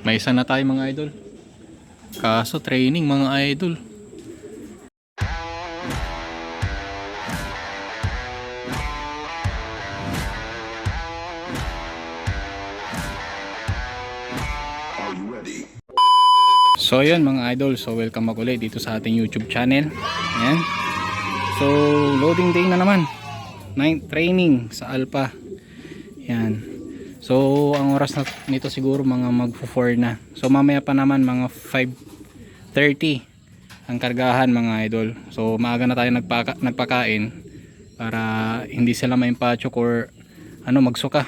May isa na tayo mga idol. Kaso training mga idol. So yun mga idol, so welcome back ulit dito sa ating YouTube channel. Ayan. So loading day na naman. Night training sa Alpha. Ayan. So ang oras nito siguro mga magfo-4 na. So mamaya pa naman mga 5:30 ang kargahan mga idol. So maaga na tayo nagpakain para hindi sila maimpacho or magsuka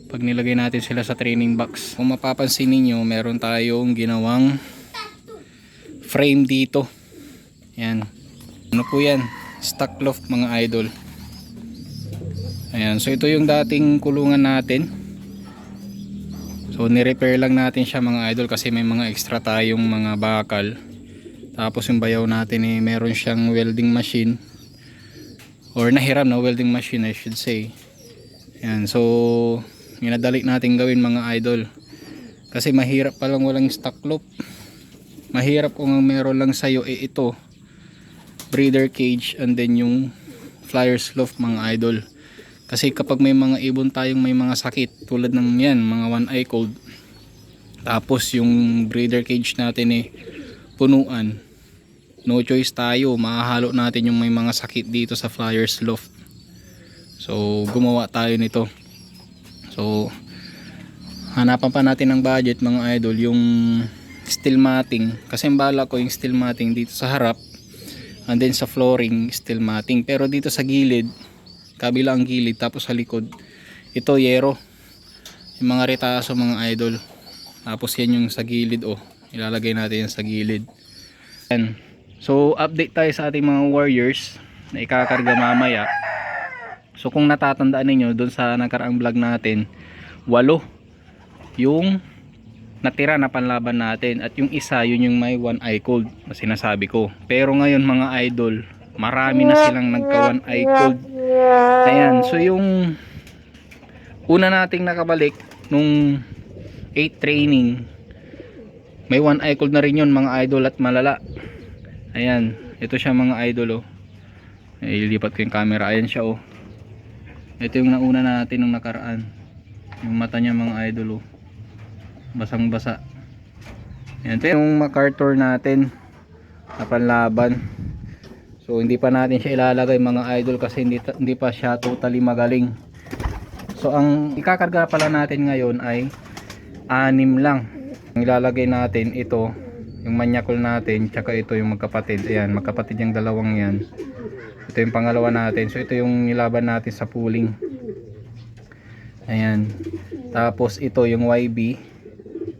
pag nilagay natin sila sa training box. Kung mapapansin niyo, meron tayong ginawang frame dito. Yan. Ano po yan? Stock loft mga idol. Ayan. So ito yung dating kulungan natin. So ni-repair lang natin siya mga idol kasi may mga extra tayong mga bakal. Tapos yung bayaw natin meron siyang welding machine. Or nahiram na welding machine I should say. Ayan. So minadali natin gawin mga idol. Kasi mahirap palang walang stock loft. Mahirap kung meron lang sa'yo ito breeder cage and then yung flyers loft mga idol. Kasi kapag may mga ibon tayong may mga sakit tulad ng yan mga one eye cold, tapos yung breeder cage natin punuan, no choice tayo, mahahalo natin yung may mga sakit dito sa flyers loft. So gumawa tayo nito. So hanapan pa natin ng budget mga idol yung steel matting, kasi bala ko yung steel matting dito sa harap and then sa flooring steel matting, pero dito sa gilid, kabilang gilid, tapos sa likod ito yero, yung mga retaso mga idol. Tapos yan yung sa gilid, ilalagay natin yan sa gilid. Yan. So update tayo sa ating mga warriors na ikakarga mamaya. So kung natatandaan niyo doon sa nakaraang vlog natin, 8 yung natira na panlaban natin, at yung isa yun yung may one eye cold na sinasabi ko. Pero ngayon mga idol, marami na silang nagka one eye cold. Ayan, so yung una nating nakabalik nung 8 training, may one eye cold na rin yun mga idol, at malala. Ayan, ito siya mga idol. Ilipat ko yung camera. Ayan siya. Ito yung nauna natin nung nakaraan. Yung mata niya mga idol, basang basa. Yan, ito yung MacArthur natin na panlaban. So hindi pa natin siya ilalagay mga idol kasi hindi pa siya totally magaling. So ang ikakarga pala natin ngayon ay 6 lang. Ang ilalagay natin ito, yung manyakol natin, tsaka ito yung magkapatid. Ayan, magkapatid yung dalawang yan. Ito yung pangalawa natin. So ito yung nilaban natin sa pooling. Ayan. Tapos ito yung YB,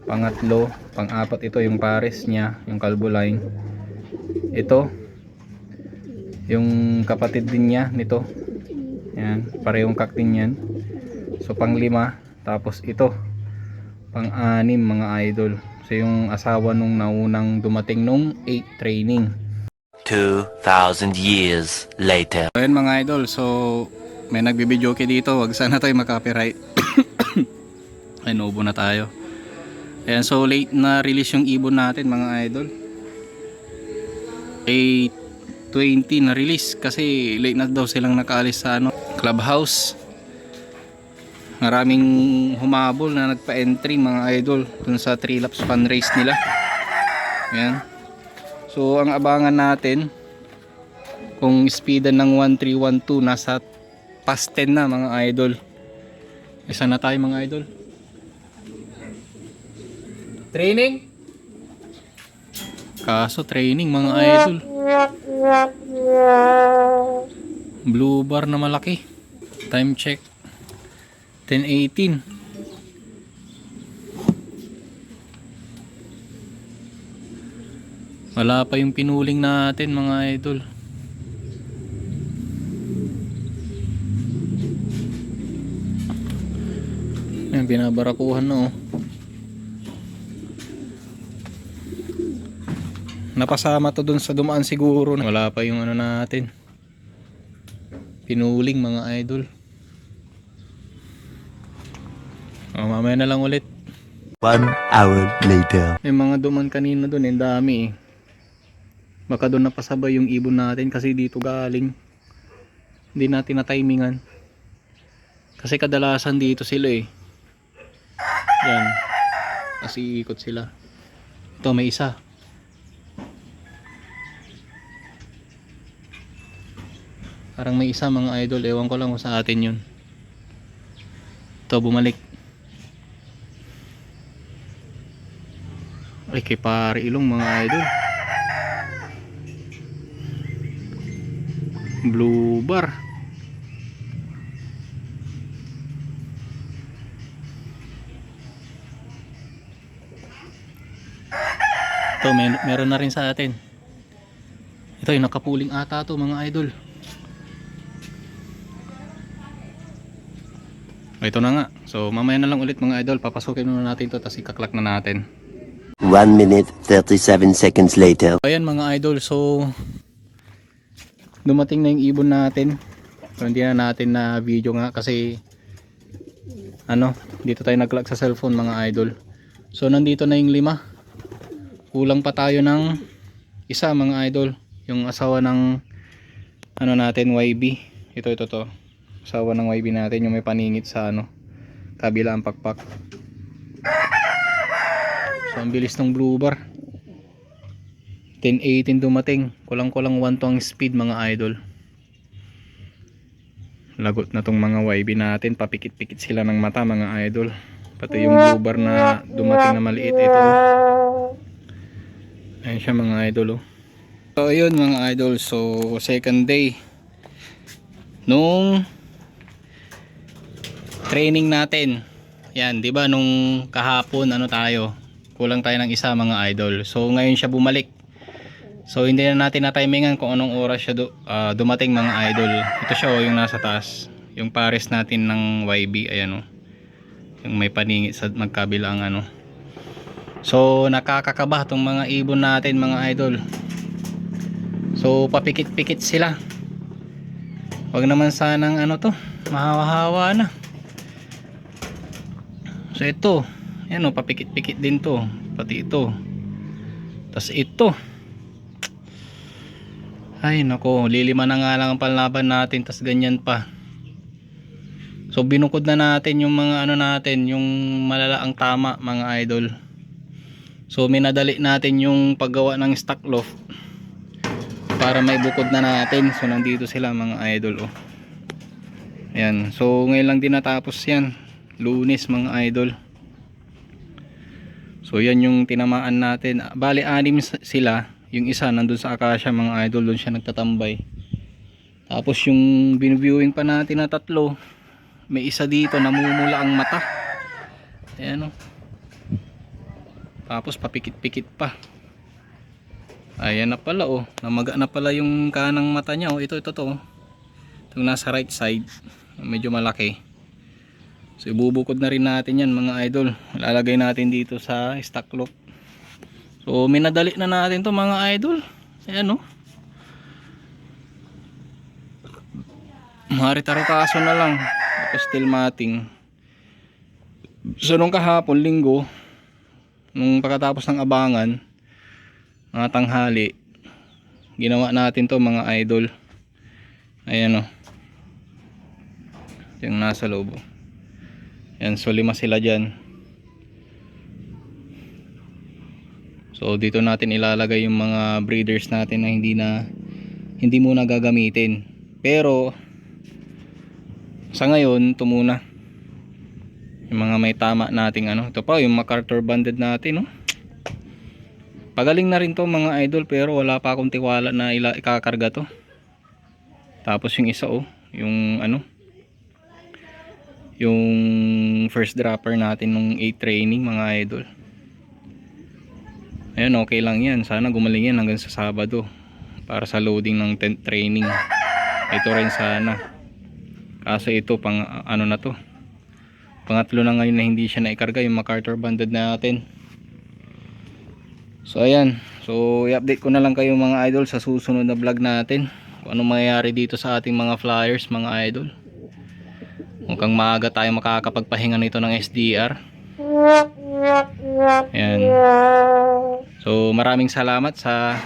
pangatlo, pang-apat ito yung pares niya, yung calvo line. Ito yung kapatid din niya nito. Ayan, parehong kak din yan. So pang-5, tapos ito pang-6 mga idol. So yung asawa nung naunang dumating nung 8 training. 2,000 years later. So ayan mga idol, so may nagbibideo dito, wag sana tayo makapiright. Ay, naubo na tayo. Ayan, so late na release yung ibon natin mga idol. 8:20 na release kasi late na daw silang nakaalis sa clubhouse. Maraming humabol na nagpa-entry mga idol dun sa 3 laps fun race nila. Ayan. So ang abangan natin kung speedan ng 1312, nasa past 10 na mga idol. Isa na tayo mga idol. Training? Kaso training mga idol. Blue bar na malaki. Time check 10:18. Wala pa yung pinuling natin mga idol. Yan, binabarakuhan na Napasama to dun sa dumaan siguro. Wala pa yung natin. Pinuling mga idol. Mamaya na lang ulit. 1 hour later. May mga duman kanina doon, ang dami eh. Baka doon napasabay yung ibon natin kasi dito galing. Hindi natin na-timingan. Kasi kadalasan dito sila eh. Yan. Kasi ikot sila. Ito may isa. Parang may isa mga idol. Ewan ko lang kung sa atin yun. Ito bumalik. Ay kay pare ilong mga idol. Blue bar. Ito meron na rin sa atin. Ito yung nakapuling ata to mga idol. Ito na nga. So mamaya na lang ulit mga idol. Papasukin muna natin to tapos ikaklak na natin. 1 minute 37 seconds later. Ayan mga idol. So dumating na yung ibon natin. So hindi na natin na video nga kasi dito tayo nag-lock sa cellphone mga idol. So nandito na yung 5. Kulang pa tayo ng isa mga idol. Yung asawa ng natin YB. Ito to. Asawa ng YB natin yung may paningit sa kabila ang pakpak. So ang bilis ng blue bar. 10-18 dumating. Kulang-kulang 1 to ang speed mga idol. Lagot na tong mga YB natin. Papikit-pikit sila ng mata mga idol. Pati yung blue bar na dumating na maliit ito. Ayan siya mga idol. So ayun mga idol. So second day nung training natin. Yan, 'di ba nung kahapon tayo? Kulang tayo ng isa mga idol. So ngayon siya bumalik. So hindi na natin na-timingan kung anong oras siya dumating mga idol. Ito siya yung nasa taas. Yung pares natin ng YB, ayan yung may paningit sa magkabilang So nakakakaba tong mga ibon natin mga idol. So papikit-pikit sila. Wag naman sanang mahawa-hawa na. So ito, ayan papikit-pikit din to, pati ito. Tas ito. Ay nako, lilima na nga lang ang panlaban natin, tas ganyan pa. So binukod na natin yung mga natin, yung malalaang tama mga idol. So minadali natin yung paggawa ng stock loft para may bukod na natin. So nandito sila mga idol Ayan, so ngayon lang din natapos yan. Lunes mga idol. So yan yung tinamaan natin. Bali 6 sila. Yung isa nandun sa Acacia mga idol, doon siya nagtatambay. Tapos yung binu-viewing pa natin na 3, may isa dito namumula ang mata. Ayan Tapos papikit-pikit pa. Ayan na pala namaga na pala yung kanang mata niya Ito to. Itong nasa right side, medyo malaki. So ibubukod na rin natin yan mga idol. Ilalagay natin dito sa stock lock. So minadali na natin to mga idol. Ayan Marita-ritaso na lang. Tapos still mating. So nung kahapon linggo, nung pagkatapos ng abangan, mga tanghali, ginawa natin to mga idol. Ayan yung nasa loob. Yan, so 5 sila dyan. So dito natin ilalagay yung mga breeders natin na hindi muna gagamitin. Pero sa ngayon ito muna yung mga may tama nating ito pa yung MacArthur banded natin Pagaling na rin to mga idol, pero wala pa akong tiwala na ikakarga to. Tapos yung isa yung yung first dropper natin nung 8 training mga idol. Ayan, okay lang yan. Sana gumaling yan hanggang sa Sabado para sa loading ng 10th training. Ito rin sana. Kaso ito pang na to. Pangatlo na ngayon na hindi siya naikarga yung MacArthur banded natin. So ayan. So i-update ko na lang kayo mga idol sa susunod na vlog natin. Kung anong mangyayari dito sa ating mga flyers mga idol. Mukhang maaga tayo makakapagpahinga nito ng SDR. Ayan. So maraming salamat sa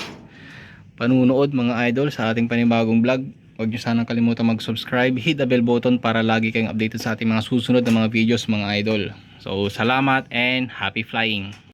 panunood mga idol sa ating panibagong vlog. Huwag nyo sanang kalimutan mag-subscribe, hit the bell button para lagi kayong updated sa ating mga susunod na mga videos mga idol. So salamat and happy flying!